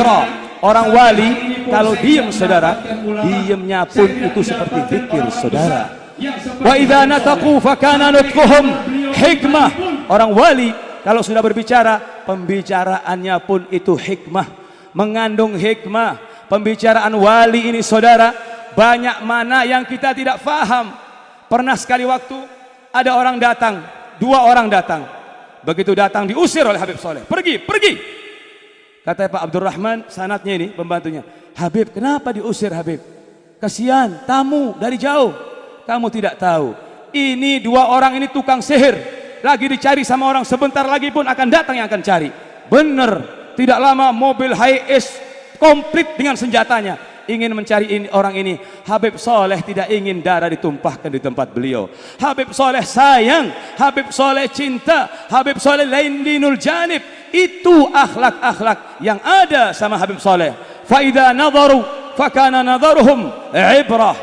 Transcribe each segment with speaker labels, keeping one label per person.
Speaker 1: dzikra. Orang wali kalau diam saudara, diamnya pun itu seperti zikir saudara. Wa idza nataqu fakana nutquhum hikmah. Orang wali kalau sudah berbicara, pembicaraannya pun itu hikmah, mengandung hikmah. Pembicaraan wali ini saudara, banyak mana yang kita tidak faham. Pernah sekali waktu ada orang datang, 2 orang datang. Begitu datang diusir oleh Habib Soleh. Pergi, pergi. Kata Pak Abdurrahman, sanatnya ini pembantunya, Habib kenapa diusir Habib? Kasihan, tamu dari jauh. Kamu tidak tahu, ini 2 orang ini tukang sihir, lagi dicari sama orang, sebentar lagi pun akan datang yang akan cari. Benar, tidak lama mobil Hi-Ace komplit dengan senjatanya ingin mencari orang ini. Habib Soleh tidak ingin darah ditumpahkan di tempat beliau. Habib Soleh sayang, Habib Soleh cinta, Habib Soleh lain dinul janib. Itu akhlak-akhlak yang ada sama Habib Soleh. Fa idza nadharu fakana nadharuhum ibrah.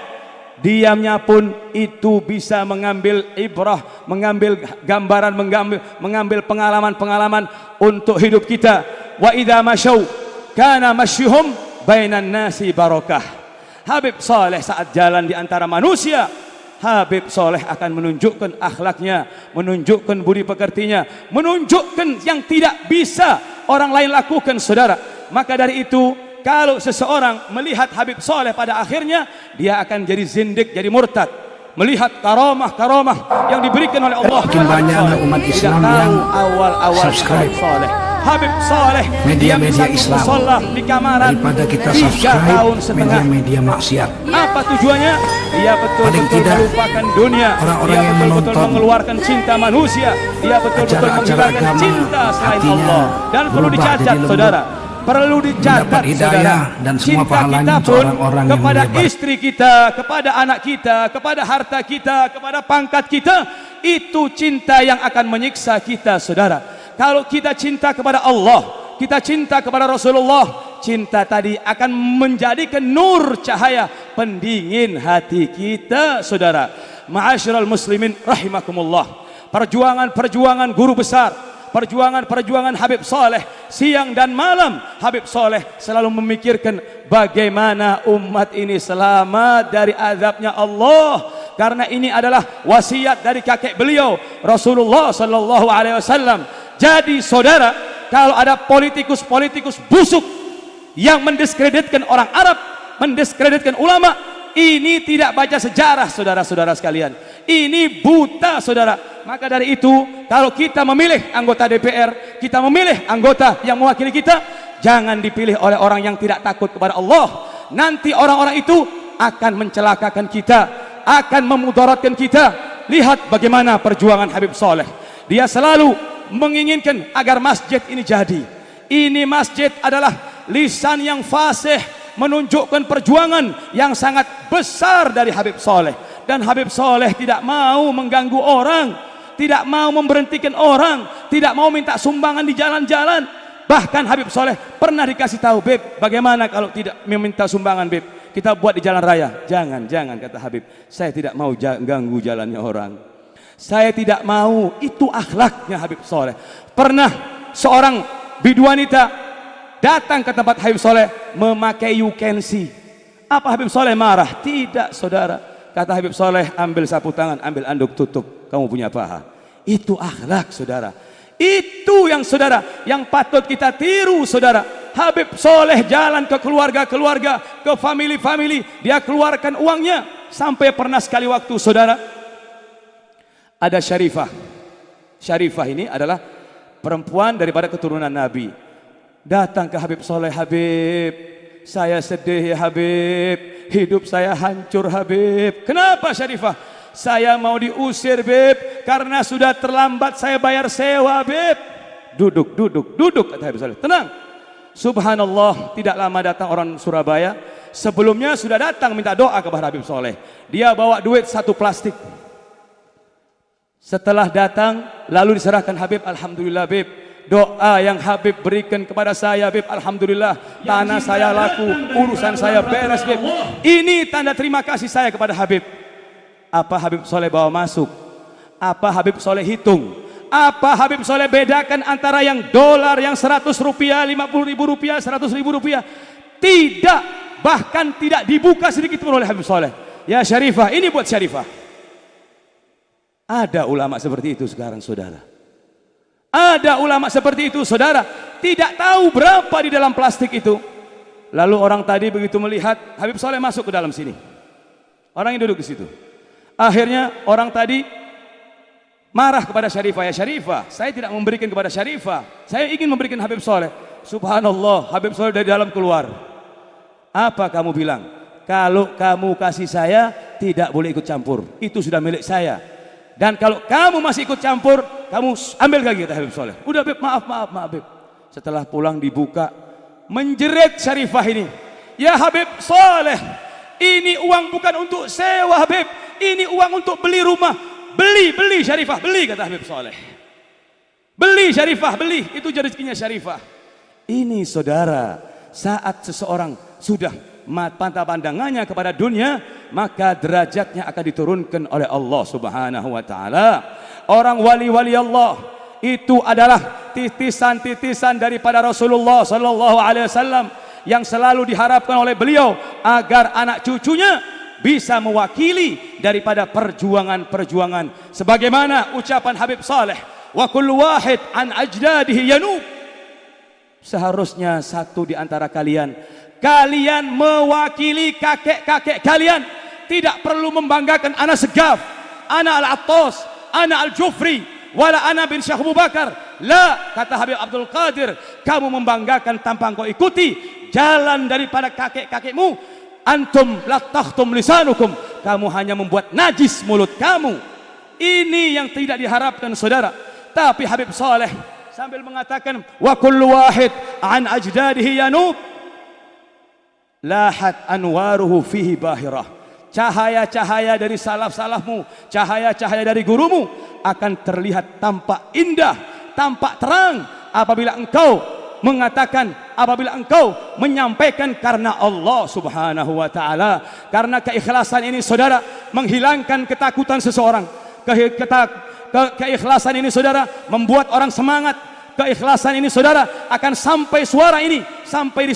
Speaker 1: Diamnya pun itu bisa mengambil ibrah, mengambil gambaran, mengambil pengalaman-pengalaman untuk hidup kita. Wa idza masyau kana masyuhum bainan nasi barakah. Habib Soleh saat jalan di antara manusia, Habib Soleh akan menunjukkan akhlaknya, menunjukkan budi pekertinya, menunjukkan yang tidak bisa orang lain lakukan saudara. Maka dari itu, kalau seseorang melihat Habib Soleh pada akhirnya, dia akan jadi zindik, jadi murtad. Melihat karamah-karamah yang diberikan oleh Allah.
Speaker 2: Makin banyak umat Islam yang subscribe
Speaker 1: Habib Soleh
Speaker 2: media-media Islam
Speaker 1: di kamaran
Speaker 2: daripada kita
Speaker 1: 3
Speaker 2: subscribe
Speaker 1: tahun setengah.
Speaker 2: media-media maksiat.
Speaker 1: Apa tujuannya? Dia betul-betul melupakan dunia.
Speaker 2: Orang-orang
Speaker 1: dia
Speaker 2: yang
Speaker 1: betul-betul
Speaker 2: menonton
Speaker 1: mengeluarkan cinta manusia. Dia betul-betul menghilangkan cinta selain Allah. Dan perlu dicatat saudara, perlu dicatat saudara,
Speaker 2: dan semua
Speaker 1: cinta kita pun kepada istri kita, kepada anak kita, kepada harta kita, kepada pangkat kita, itu cinta yang akan menyiksa kita saudara. Kalau kita cinta kepada Allah, kita cinta kepada Rasulullah, cinta tadi akan menjadikan nur cahaya pendingin hati kita saudara. Ma'asyiral muslimin rahimakumullah. Perjuangan-perjuangan guru besar, perjuangan-perjuangan Habib Soleh, siang dan malam Habib Soleh selalu memikirkan bagaimana umat ini selamat dari azabnya Allah. Karena ini adalah wasiat dari kakek beliau Rasulullah sallallahu alaihi wasallam. Jadi saudara, kalau ada politikus-politikus busuk yang mendiskreditkan orang Arab, mendiskreditkan ulama, ini tidak baca sejarah saudara-saudara sekalian. Ini buta saudara. Maka dari itu, kalau kita memilih anggota DPR, kita memilih anggota yang mewakili kita, jangan dipilih oleh orang yang tidak takut kepada Allah. Nanti orang-orang itu akan mencelakakan kita, akan memudaratkan kita. Lihat bagaimana perjuangan Habib Soleh. Dia selalu menginginkan agar masjid ini jadi. Ini masjid adalah lisan yang fasih, menunjukkan perjuangan yang sangat besar dari Habib Soleh. Dan Habib Soleh tidak mau mengganggu orang, tidak mau memberhentikan orang, tidak mau minta sumbangan di jalan-jalan. Bahkan Habib Soleh pernah dikasih tahu, Beb, bagaimana kalau tidak meminta sumbangan, Beb? Kita buat di jalan raya. Jangan, kata Habib. Saya tidak mau ganggu jalannya orang. Saya tidak mau. Itu akhlaknya Habib Soleh. Pernah seorang biduanita datang ke tempat Habib Soleh memakai you can see. Apa Habib Soleh marah? Tidak saudara. Kata Habib Soleh, ambil sapu tangan, ambil anduk, tutup. Kamu punya paha. Itu akhlak saudara. Itu yang saudara, yang patut kita tiru saudara. Habib Soleh jalan ke keluarga-keluarga, ke family-family. Dia keluarkan uangnya. Sampai pernah sekali waktu saudara, ada Syarifah. Syarifah ini adalah perempuan daripada keturunan Nabi. Datang ke Habib Soleh, Habib, saya sedih ya Habib, hidup saya hancur Habib. Kenapa Syarifah? Saya mau diusir Beb, karena sudah terlambat saya bayar sewa Beb. Duduk kata Habib Soleh. Tenang. Subhanallah, tidak lama datang orang Surabaya. Sebelumnya sudah datang minta doa kepada Habib Soleh. Dia bawa duit 1 plastik. Setelah datang, lalu diserahkan Habib, alhamdulillah Beb, doa yang Habib berikan kepada saya Beb, alhamdulillah, tanah saya laku, urusan saya beres Beb. Ini tanda terima kasih saya kepada Habib. Apa Habib Soleh bawa masuk? Apa Habib Soleh hitung? Apa Habib Soleh bedakan antara yang dolar yang 100 rupiah, 50.000 rupiah, 100.000 rupiah? Tidak, bahkan tidak dibuka sedikit pun oleh Habib Soleh. Ya Syarifah, ini buat Syarifah. Ada ulama seperti itu sekarang saudara. Ada ulama seperti itu saudara. Tidak tahu berapa di dalam plastik itu. Lalu orang tadi begitu melihat Habib Soleh masuk ke dalam sini. Orang yang duduk di situ. Akhirnya orang tadi marah kepada Syarifah. Ya Syarifah, saya tidak memberikan kepada Syarifah, saya ingin memberikan Habib Soleh. Subhanallah, Habib Soleh dari dalam keluar. Apa kamu bilang? Kalau kamu kasih saya, tidak boleh ikut campur. Itu sudah milik saya. Dan kalau kamu masih ikut campur, kamu ambil lagi, kata Habib Soleh. Udah Habib, maaf Habib. Setelah pulang dibuka, menjerit Syarifah ini. Ya Habib Soleh, ini uang bukan untuk sewa Habib, ini uang untuk beli rumah. Beli Syarifah, beli, kata Habib Soleh. Beli Syarifah, beli, itu rezekinya Syarifah. Ini saudara, saat seseorang sudah mata pandangannya kepada dunia, maka derajatnya akan diturunkan oleh Allah Subhanahu wa taala. Orang wali-wali Allah itu adalah titisan-titisan daripada Rasulullah sallallahu alaihi wasallam yang selalu diharapkan oleh beliau agar anak cucunya bisa mewakili daripada perjuangan-perjuangan sebagaimana ucapan Habib Saleh, wa kullu wahid an ajdadihi yanub. Seharusnya satu di antara kalian mewakili kakek-kakek kalian. Tidak perlu membanggakan ana Segaf, ana Al-Attas, ana Al-Jufri, wala ana bin Syekh Abu Bakar. La, kata Habib Abdul Qadir, kamu membanggakan tanpa engkau ikuti jalan daripada kakek-kakekmu. Antum latahtum lisanukum, kamu hanya membuat najis mulut kamu. Ini yang tidak diharapkan saudara. Tapi Habib Saleh sambil mengatakan wa kullu wahid an ajdadihi yanub, lahat anwaruhu fihi bahirah. Cahaya-cahaya dari salaf-salafmu, cahaya-cahaya dari gurumu akan terlihat tampak indah, tampak terang apabila engkau mengatakan, apabila engkau menyampaikan karena Allah Subhanahu wa taala. Karena keikhlasan ini saudara menghilangkan ketakutan seseorang. Keikhlasan ini saudara membuat orang semangat. Keikhlasan ini saudara akan sampai suara ini sampai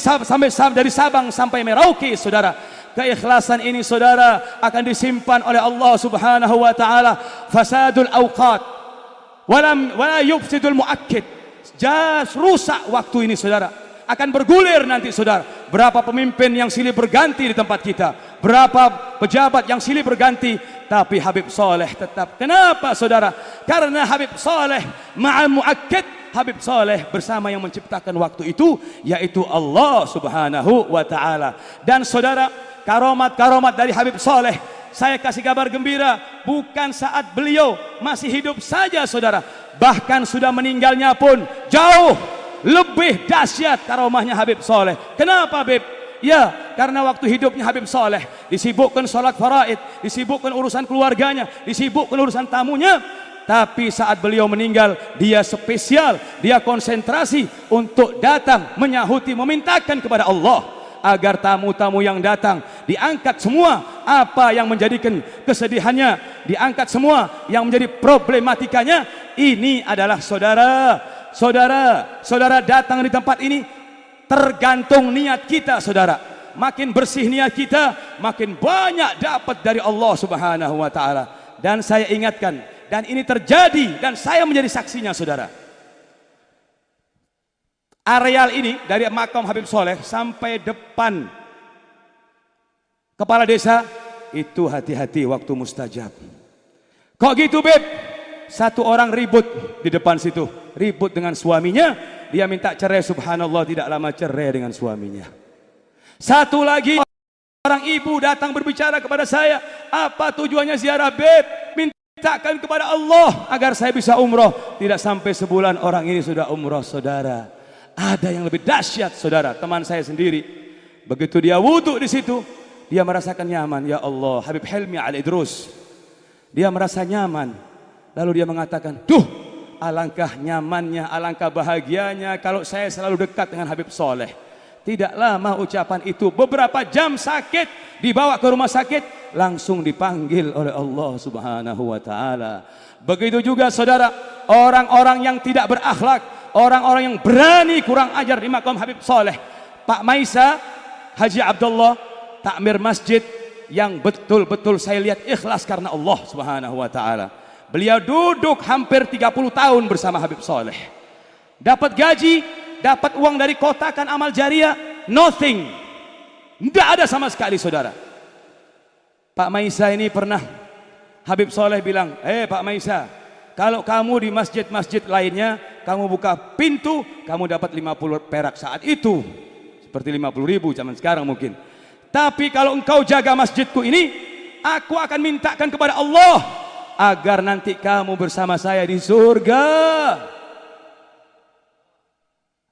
Speaker 1: dari Sabang sampai Merauke saudara. Keikhlasan ini saudara akan disimpan oleh Allah Subhanahu wa taala. Fasadul awqat wala yufsidul muakkid. Rusak waktu ini saudara, akan bergulir nanti saudara. Berapa pemimpin yang silih berganti di tempat kita, berapa pejabat yang silih berganti, tapi Habib Saleh tetap. Kenapa saudara? Karena Habib Saleh ma'al muakkid, Habib Saleh bersama yang menciptakan waktu itu, yaitu Allah Subhanahu wa taala. Dan saudara, karomat-karomat dari Habib Saleh, saya kasih kabar gembira, bukan saat beliau masih hidup saja saudara, bahkan sudah meninggalnya pun jauh lebih dahsyat karomahnya Habib Saleh. Kenapa Habib? Ya, karena waktu hidupnya Habib Saleh disibukkan sholat faraid, disibukkan urusan keluarganya, disibukkan urusan tamunya. Tapi saat beliau meninggal, dia spesial, dia konsentrasi untuk datang menyahuti, memintakan kepada Allah agar tamu-tamu yang datang diangkat semua apa yang menjadikan kesedihannya, diangkat semua yang menjadi problematikanya. Ini adalah saudara datang di tempat ini tergantung niat kita saudara. Makin bersih niat kita, makin banyak dapat dari Allah Subhanahu wa taala. Dan saya ingatkan, dan ini terjadi dan saya menjadi saksinya saudara. Areal ini dari makam Habib Saleh sampai depan kepala desa itu hati-hati waktu mustajab. Kok gitu Beb? Satu orang ribut di depan situ, ribut dengan suaminya, dia minta cerai. Subhanallah, tidak lama cerai dengan suaminya. Satu lagi orang ibu datang berbicara kepada saya, apa tujuannya ziarah Beb? Mintakan kepada Allah agar saya bisa umroh. Tidak sampai sebulan orang ini sudah umroh saudara. Ada yang lebih dahsyat saudara, teman saya sendiri. Begitu dia wudhu di situ, dia merasakan nyaman. Ya Allah, Habib Helmi Al-Idrus, dia merasa nyaman. Lalu dia mengatakan, duh, alangkah nyamannya, alangkah bahagianya kalau saya selalu dekat dengan Habib Saleh. Tidak lama ucapan itu, beberapa jam sakit, dibawa ke rumah sakit, langsung dipanggil oleh Allah Subhanahu wa taala. Begitu juga saudara, orang-orang yang tidak berakhlak, orang-orang yang berani kurang ajar di makam Habib Saleh. Pak Maisa Haji Abdullah takmir masjid yang betul-betul saya lihat ikhlas karena Allah Subhanahu wa taala. Beliau duduk hampir 30 tahun bersama Habib Saleh. Dapat gaji, dapat uang dari kotakan amal jariah, nothing. Tidak ada sama sekali saudara. Pak Maisa ini pernah Habib Saleh bilang, Pak Maisa, kalau kamu di masjid-masjid lainnya kamu buka pintu, kamu dapat 50 perak saat itu. Seperti 50.000 zaman sekarang mungkin. Tapi kalau engkau jaga masjidku ini, aku akan mintakan kepada Allah agar nanti kamu bersama saya di surga.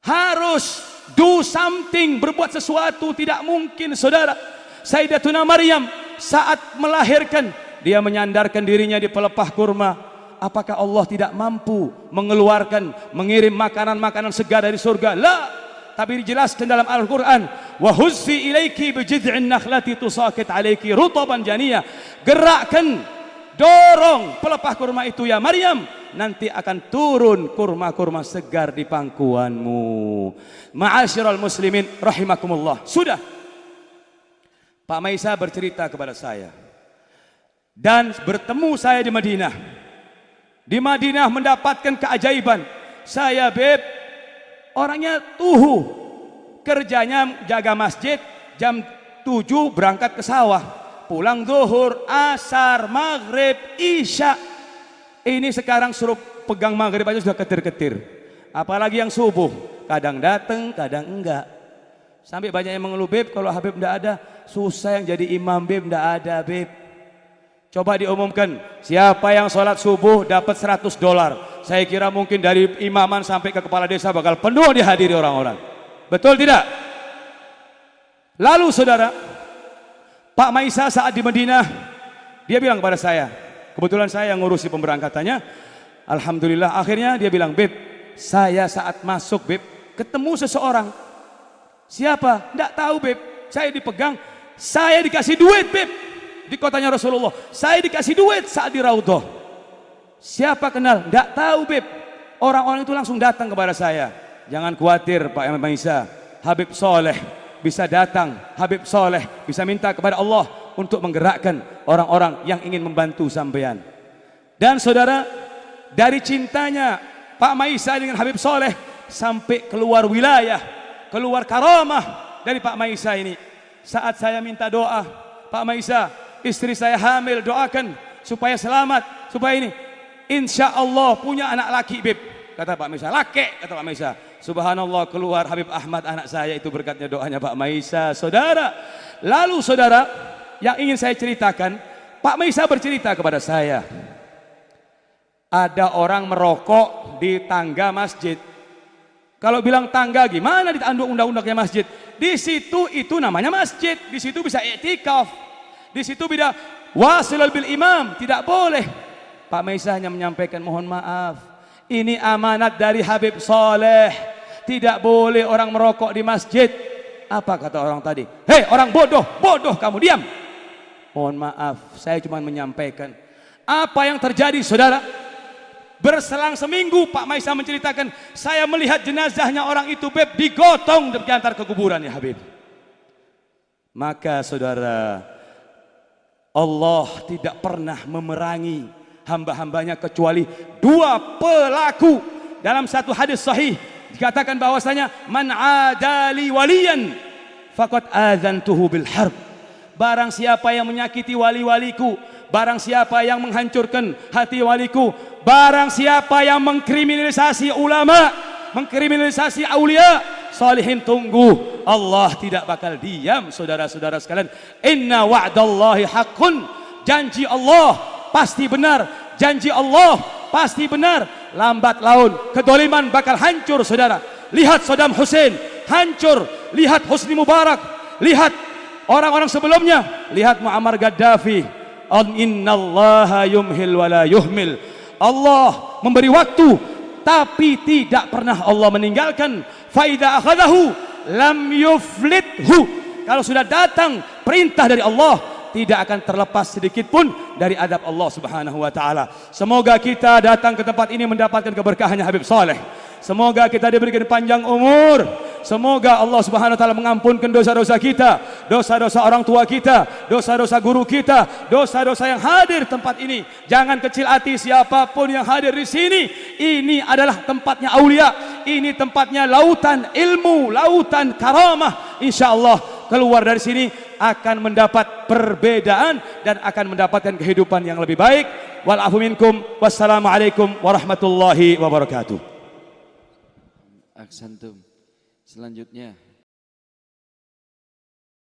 Speaker 1: Harus do something, berbuat sesuatu. Tidak mungkin saudara. Sayyidatuna Maryam saat melahirkan, dia menyandarkan dirinya di pelepah kurma. Apakah Allah tidak mampu mengeluarkan, mengirim makanan-makanan segar dari surga? La. Tapi dijelaskan dalam Al-Quran, wa huzzi ilaiki bi jid'in nakhlati tusaqit alaiki rutaban janiyah. Gerakkan, dorong pelepah kurma itu ya Maryam, nanti akan turun kurma-kurma segar di pangkuanmu. Ma'asyiral muslimin rahimakumullah. Sudah Pak Maisa bercerita kepada saya, dan bertemu saya di Madinah. Di Madinah mendapatkan keajaiban. Saya orangnya tuhu, kerjanya jaga masjid, jam 7 berangkat ke sawah, pulang zuhur, asar, maghrib, isya. Ini sekarang suruh pegang maghrib aja sudah ketir-ketir, apalagi yang subuh, kadang datang kadang enggak. Sampai banyak yang mengeluh, Beb, kalau Habib enggak ada susah yang jadi imam, Beb, enggak ada, Beb. Coba diumumkan, siapa yang sholat subuh dapat $100. Saya kira mungkin dari imaman sampai ke kepala desa bakal penuh dihadiri orang-orang. Betul tidak? Lalu saudara, Pak Maisa saat di Madinah, dia bilang kepada saya, kebetulan saya yang ngurusi pemberangkatannya. Alhamdulillah akhirnya dia bilang, Beb, saya saat masuk, Beb, ketemu seseorang. Siapa? Tidak tahu, Beb. Saya dipegang, saya dikasih duit, Beb. Di kotanya Rasulullah, saya dikasih duit saat di Raudhah. Siapa kenal? Tidak tahu, Beb. Orang-orang itu langsung datang kepada saya. Jangan khawatir Pak Maisa, Habib Saleh bisa datang, Habib Saleh bisa minta kepada Allah untuk menggerakkan orang-orang yang ingin membantu sampean. Dan saudara, dari cintanya Pak Maisa dengan Habib Saleh sampai keluar wilayah, keluar karamah dari Pak Maisa ini. Saat saya minta doa, Pak Maisa, istri saya hamil, doakan supaya selamat, supaya ini insya Allah punya anak laki, Beb. Kata Pak Maisa, laki, kata Pak Maisa. Subhanallah, keluar Habib Ahmad anak saya, itu berkatnya doanya Pak Maisa, saudara. Lalu saudara, yang ingin saya ceritakan, Pak Maisa bercerita kepada saya, ada orang merokok di tangga masjid. Kalau bilang tangga gimana, di undang-undangnya masjid. Di situ itu namanya masjid, di situ bisa i'tikaf. Di situ beda wasilul bil imam, tidak boleh. Pak Maisa hanya menyampaikan, mohon maaf, ini amanat dari Habib Saleh, tidak boleh orang merokok di masjid. Apa kata orang tadi? Hei orang bodoh, bodoh kamu, diam. Mohon maaf, saya cuma menyampaikan. Apa yang terjadi saudara? Berselang seminggu Pak Maisa menceritakan, saya melihat jenazahnya orang itu, Beb, digotong di antar ke kuburan ya Habib. Maka saudara, Allah tidak pernah memerangi hamba-hambanya kecuali dua pelaku. Dalam satu hadis sahih dikatakan bahwasanya, man adali waliyan faqad adzantuhu bil harb. Barang siapa yang menyakiti wali-waliku, barang siapa yang menghancurkan hati waliku, barang siapa yang mengkriminalisasi ulama, mengkriminalisasi aulia salihin, tunggu, Allah tidak bakal diam saudara-saudara sekalian. Inna wa'dallahi haqqun, janji Allah pasti benar, janji Allah pasti benar. Lambat laun kedoliman bakal hancur saudara. Lihat Saddam Hussein hancur, lihat Husni Mubarak, lihat orang-orang sebelumnya, lihat Muammar Gaddafi. Innallaha yumhil wala yuhmil. Allah memberi waktu, tapi tidak pernah Allah meninggalkan. Faida akhadahu lam yuflithu. Kalau sudah datang perintah dari Allah, tidak akan terlepas sedikit pun dari adab Allah Subhanahu wa taala. Semoga kita datang ke tempat ini mendapatkan keberkahannya Habib Saleh. Semoga kita diberikan panjang umur. Semoga Allah Subhanahu wa taala mengampunkan dosa-dosa kita, dosa-dosa orang tua kita, dosa-dosa guru kita, dosa-dosa yang hadir tempat ini. Jangan kecil hati siapapun yang hadir di sini. Ini adalah tempatnya aulia. Ini tempatnya lautan ilmu, lautan karamah. Insyaallah keluar dari sini akan mendapat perbedaan dan akan mendapatkan kehidupan yang lebih baik. Wal afu minkum. Wassalamualaikum warahmatullahi wabarakatuh.
Speaker 3: Aksantum. Selanjutnya